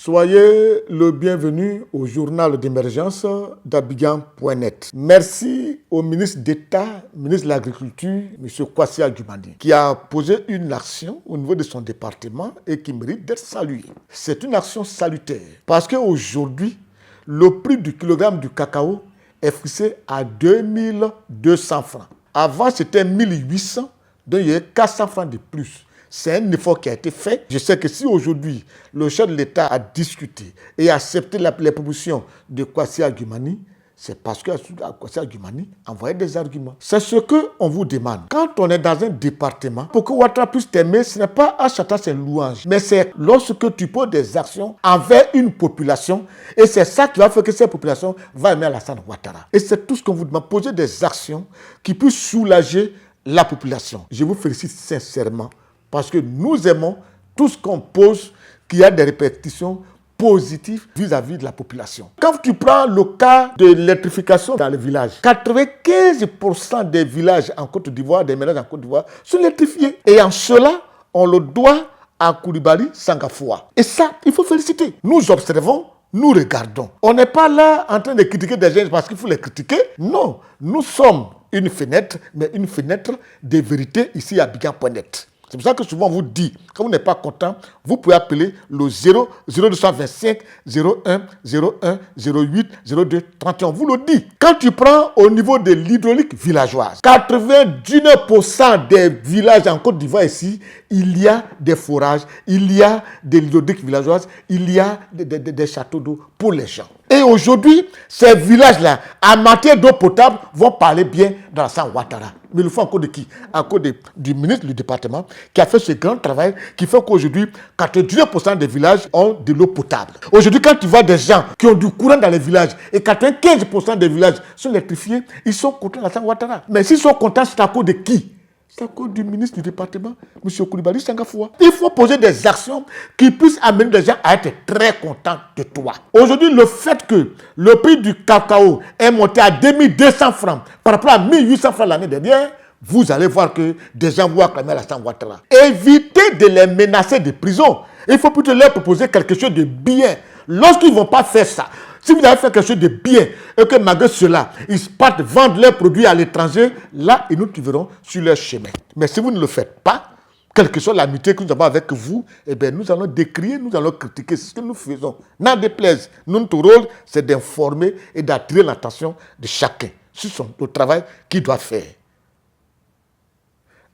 Soyez le bienvenu au journal d'émergence d'Abidjan.net. Merci au ministre d'État, ministre de l'Agriculture, M. Kwasi Adjumani, qui a posé une action au niveau de son département et qui mérite d'être saluée. C'est une action salutaire parce qu'aujourd'hui, le prix du kilogramme du cacao est fixé à 2200 francs. Avant, c'était 1800, donc il y a 400 francs de plus. C'est un effort qui a été fait. Je sais que si aujourd'hui, le chef de l'État a discuté et accepté les propositions de Kwasi Adjumani, c'est parce que Kwasi Adjumani envoyait des arguments. C'est ce qu'on vous demande. Quand on est dans un département, pour que Ouattara puisse t'aimer, ce n'est pas à chanter ses louanges, mais c'est lorsque tu poses des actions envers une population, et c'est ça qui va faire que cette population va aimer Alassane Ouattara. Et c'est tout ce qu'on vous demande. Poser des actions qui puissent soulager la population. Je vous félicite sincèrement. Parce que nous aimons tout ce qu'on pose qui a des répercussions positives vis-à-vis de la population. Quand tu prends le cas de l'électrification dans les villages, 95% des villages en Côte d'Ivoire, des ménages en Côte d'Ivoire, sont électrifiés. Et en cela, on le doit à Koulibaly Sangafoua. Et ça, il faut féliciter. Nous observons, nous regardons. On n'est pas là en train de critiquer des gens parce qu'il faut les critiquer. Non, nous sommes une fenêtre, mais une fenêtre de vérité ici à Abidjan.net. C'est pour ça que souvent on vous dit, quand vous n'êtes pas content, vous pouvez appeler le 0225 01 01 08 02 31. On vous le dit. Quand tu prends au niveau de l'hydraulique villageoise, 99% des villages en Côte d'Ivoire ici, il y a des forages, il y a des hydrauliques villageoises, il y a des châteaux d'eau pour les gens. Et aujourd'hui, ces villages-là, en matière d'eau potable, vont parler bien d'Alassane Ouattara. Mais il faut encore de qui? Encore du ministre du département qui a fait ce grand travail qui fait qu'aujourd'hui, 99% des villages ont de l'eau potable. Aujourd'hui, quand tu vois des gens qui ont du courant dans les villages et 95% des villages sont électrifiés, ils sont contents d'Alassane Ouattara. Mais s'ils sont contents, c'est à cause de qui? C'est à cause du ministre du département, M. Koulibaly Sangafoua. Il faut poser des actions qui puissent amener les gens à être très contents de toi. Aujourd'hui, le fait que le prix du cacao est monté à 2200 francs par rapport à 1800 francs l'année dernière, vous allez voir que des gens vont acclamer Alassane Ouattara. Évitez de les menacer de prison. Il faut plutôt leur proposer quelque chose de bien. Lorsqu'ils ne vont pas faire ça, si vous avez fait quelque chose de bien et que malgré cela, ils partent vendre leurs produits à l'étranger, là, ils nous trouveront sur leur chemin. Mais si vous ne le faites pas, quelle que soit l'amitié que nous avons avec vous, eh bien, nous allons décrier, nous allons critiquer. C'est ce que nous faisons. N'en déplaise. Notre rôle, c'est d'informer et d'attirer l'attention de chacun sur le travail qu'il doit faire.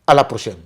À la prochaine.